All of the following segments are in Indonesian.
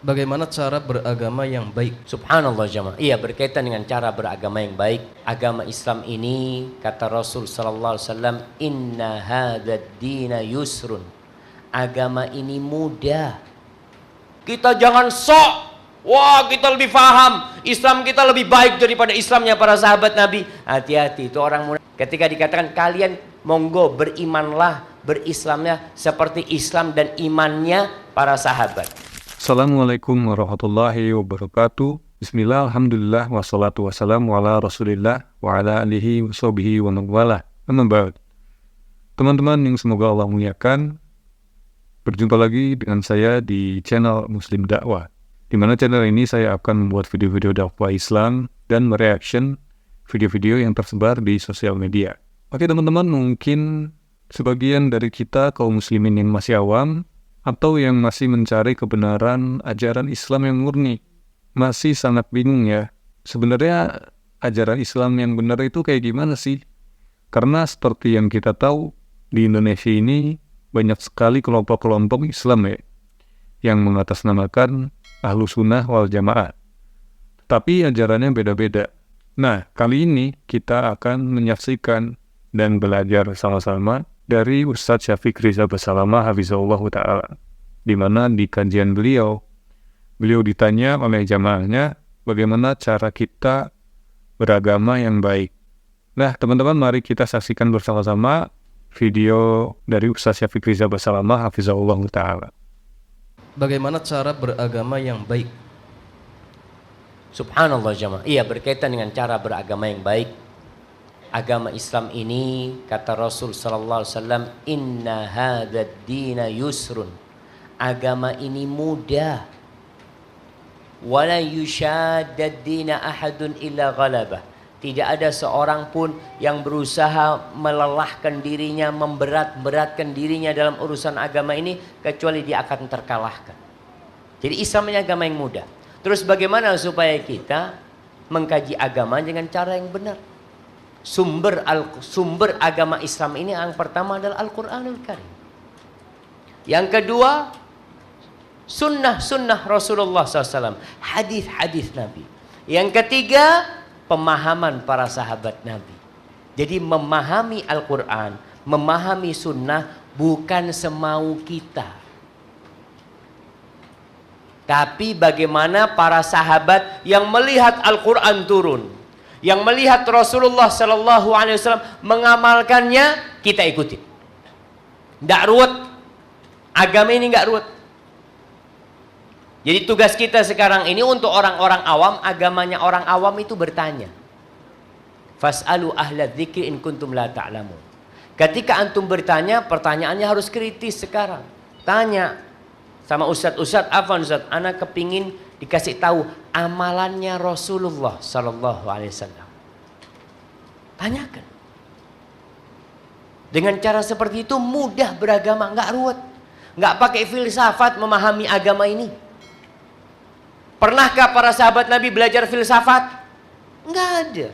Bagaimana cara beragama yang baik? Subhanallah jamaah. Iya, berkaitan dengan cara beragama yang baik. Agama Islam ini kata Rasul sallallahu alaihi wasallam, "Inna hadzal dina yusrun." Agama ini mudah. Kita jangan sok, wah kita lebih paham, Islam kita lebih baik daripada Islamnya para sahabat Nabi. Hati-hati, itu orang muda. Ketika dikatakan kalian monggo berimanlah, berislamnya seperti Islam dan imannya para sahabat. Assalamualaikum warahmatullahi wabarakatuh. Bismillah, alhamdulillah, wassalatu wassalamu ala rasulillah wa ala alihi wa sahbihi wa man walah. Amma ba'd. Teman-teman yang semoga Allah muliakan, berjumpa lagi dengan saya di channel Muslim Dakwah, di mana channel ini saya akan membuat video-video dakwah Islam dan mereaction video-video yang tersebar di sosial media. Oke teman-teman, mungkin sebagian dari kita kaum muslimin yang masih awam atau yang masih mencari kebenaran ajaran Islam yang murni masih sangat bingung ya. Sebenarnya ajaran Islam yang benar itu kayak gimana sih? Karena seperti yang kita tahu, di Indonesia ini banyak sekali kelompok-kelompok Islam ya, yang mengatasnamakan Ahlus Sunnah wal Jamaah. Tapi ajarannya beda-beda. Nah, kali ini kita akan menyaksikan dan belajar sama-sama dari Ustadz Syafiq Riza Basalamah Hafizahullah Ta'ala, di mana di kajian beliau ditanya oleh jamaahnya bagaimana cara kita beragama yang baik. Nah teman-teman, mari kita saksikan bersama-sama video dari Ustadz Syafiq Riza Basalamah Hafizahullah Ta'ala. Bagaimana cara beragama yang baik? Subhanallah jamaah. Iya, berkaitan dengan cara beragama yang baik. Agama Islam ini kata Rasul sallallahu alaihi wasallam, "Inna hadzal dina yusrun." Agama ini mudah. Wala yushaddad dina ahadun illa ghalabah. Tidak ada seorang pun yang berusaha melelahkan dirinya, memberat-beratkan dirinya dalam urusan agama ini kecuali dia akan terkalahkan. Jadi Islam ini agama yang mudah. Terus bagaimana supaya kita mengkaji agama dengan cara yang benar? Sumber agama Islam ini yang pertama adalah Al-Quranul Karim. Yang kedua, sunnah Rasulullah SAW, hadis-hadis Nabi. Yang ketiga, pemahaman para sahabat Nabi. Jadi memahami Al-Quran, memahami sunnah bukan semau kita, tapi bagaimana para sahabat yang melihat Al-Quran turun, yang melihat Rasulullah Sallallahu Alaihi Wasallam mengamalkannya, kita ikuti. Tidak ruwet, agama ini nggak ruwet. Jadi tugas kita sekarang ini untuk orang-orang awam, agamanya orang awam itu bertanya. Fas'alu ahla dzikri in kuntum la ta'lamun. Ketika antum bertanya, pertanyaannya harus kritis sekarang. Tanya sama ustadz, afwan ustadz, anak kepingin dikasih tahu amalannya Rasulullah Sallallahu Alaihi Wasallam. Tanyakan. Dengan cara seperti itu mudah beragama, nggak ruwet, nggak pakai filsafat memahami agama ini. Pernahkah para sahabat Nabi belajar filsafat? Nggak ada.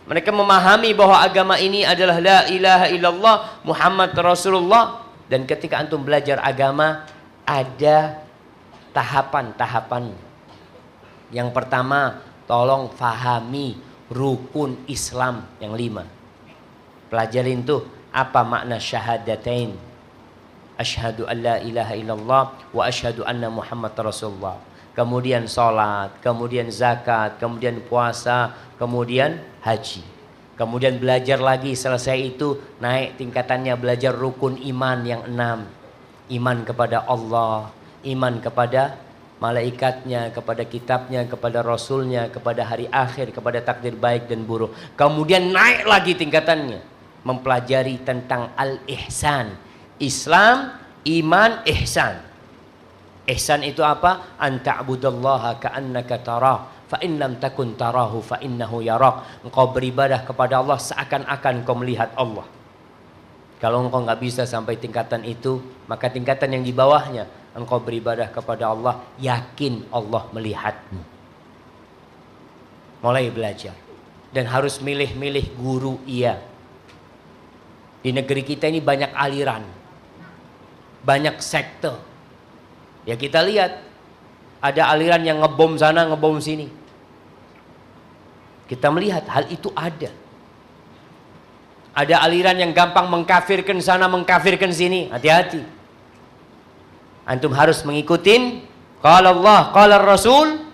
Mereka memahami bahwa agama ini adalah la ilaha illallah Muhammad Rasulullah. Dan ketika antum belajar agama, ada tahapan-tahapan. Yang pertama, tolong fahami rukun Islam yang 5. Pelajarin tuh apa makna syahadatain. Asyhadu an la ilaha illallah wa asyhadu anna Muhammad Rasulullah. Kemudian sholat, kemudian zakat, kemudian puasa, kemudian haji. Kemudian belajar lagi, selesai itu naik tingkatannya, belajar rukun iman yang 6. Iman kepada Allah, iman kepada malaikatnya, kepada kitabnya, kepada rasulnya, kepada hari akhir, kepada takdir baik dan buruk. Kemudian naik lagi tingkatannya, mempelajari tentang al-ihsan. Islam, iman, ihsan. Ihsan itu apa? An ta'budallaha ka'annaka tarah, fa in lam takun tarahu fa innahu yarak. Engkau beribadah kepada Allah seakan-akan engkau melihat Allah. Kalau engkau nggak bisa sampai tingkatan itu, maka tingkatan yang di bawahnya, engkau beribadah kepada Allah, yakin Allah melihatmu. Mulai belajar. Dan harus milih-milih guru, iya. Di negeri kita ini banyak aliran, banyak sekte. Ya kita lihat, Ada aliran yang ngebom sana, ngebom sini. Kita melihat hal itu ada. Ada aliran yang gampang mengkafirkan sana, mengkafirkan sini. Hati-hati. Antum harus mengikutin qala Allah, qala Rasul.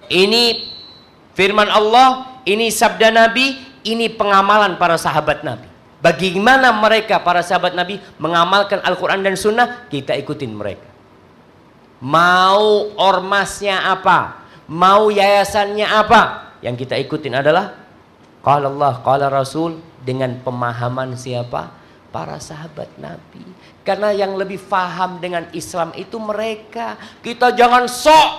Ini firman Allah, ini sabda Nabi, ini pengamalan para sahabat Nabi. Bagaimana mereka para sahabat Nabi mengamalkan Al-Quran dan Sunnah, kita ikutin mereka. Mau ormasnya apa, mau yayasannya apa, yang kita ikutin adalah qala Allah, qala Rasul, dengan pemahaman siapa? Para sahabat Nabi. Karena yang lebih faham dengan Islam itu mereka. Kita jangan sok,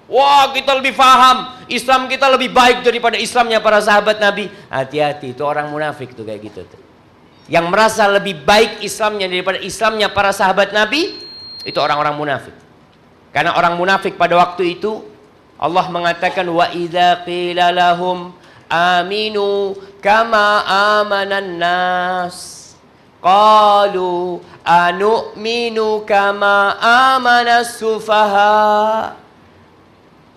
wah kita lebih faham, Islam kita lebih baik daripada Islamnya para sahabat Nabi. Hati-hati, itu orang munafik tuh kayak gitu tuh. Yang merasa lebih baik Islamnya daripada Islamnya para sahabat Nabi, itu orang-orang munafik. Karena orang munafik pada waktu itu Allah mengatakan wa idza qila lahum aminu kama amanan nas qalu anu'minu kama amanas sufaha.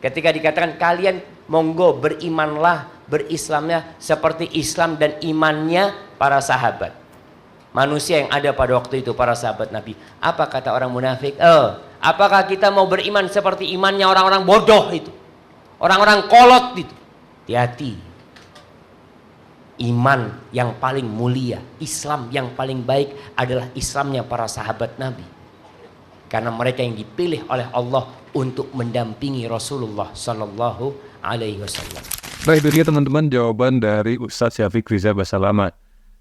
Ketika dikatakan kalian monggo berimanlah, berislamnya seperti Islam dan imannya para sahabat. Manusia yang ada pada waktu itu para sahabat Nabi. Apa kata orang munafik? Apakah kita mau beriman seperti imannya orang-orang bodoh itu? Orang-orang kolot itu? Hati-hati. Iman yang paling mulia, Islam yang paling baik adalah Islamnya para sahabat Nabi. Karena mereka yang dipilih oleh Allah untuk mendampingi Rasulullah Sallallahu Alaihi Wasallam. Baik, itu dia teman-teman jawaban dari Ustadz Syafiq Riza Basalamah.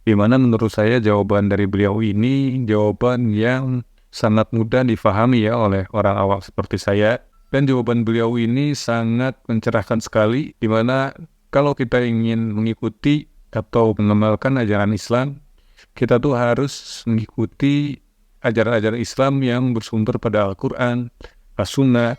Di mana menurut saya jawaban dari beliau ini jawaban yang sangat mudah difahami ya oleh orang awam seperti saya. Dan jawaban beliau ini sangat mencerahkan sekali, di mana kalau kita ingin mengikuti atau mengamalkan ajaran Islam, kita tuh harus mengikuti ajaran-ajaran Islam yang bersumber pada Al-Quran, As-Sunnah,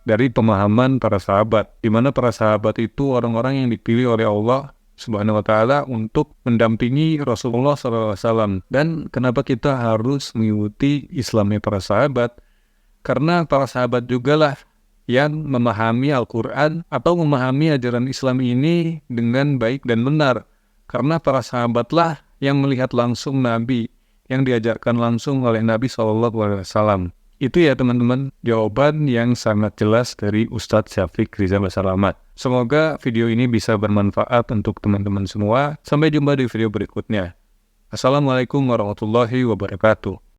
dari pemahaman para sahabat, di mana para sahabat itu orang-orang yang dipilih oleh Allah Subhanahu wa Ta'ala untuk mendampingi Rasulullah SAW. Dan kenapa kita harus mengikuti Islamnya para sahabat? Karena para sahabat jugalah yang memahami Al-Quran atau memahami ajaran Islam ini dengan baik dan benar. Karena para sahabatlah yang melihat langsung Nabi, yang diajarkan langsung oleh Nabi SAW. Itu ya teman-teman, jawaban yang sangat jelas dari Ustadz Syafiq Riza Basalamah. Semoga video ini bisa bermanfaat untuk teman-teman semua. Sampai jumpa di video berikutnya. Assalamualaikum warahmatullahi wabarakatuh.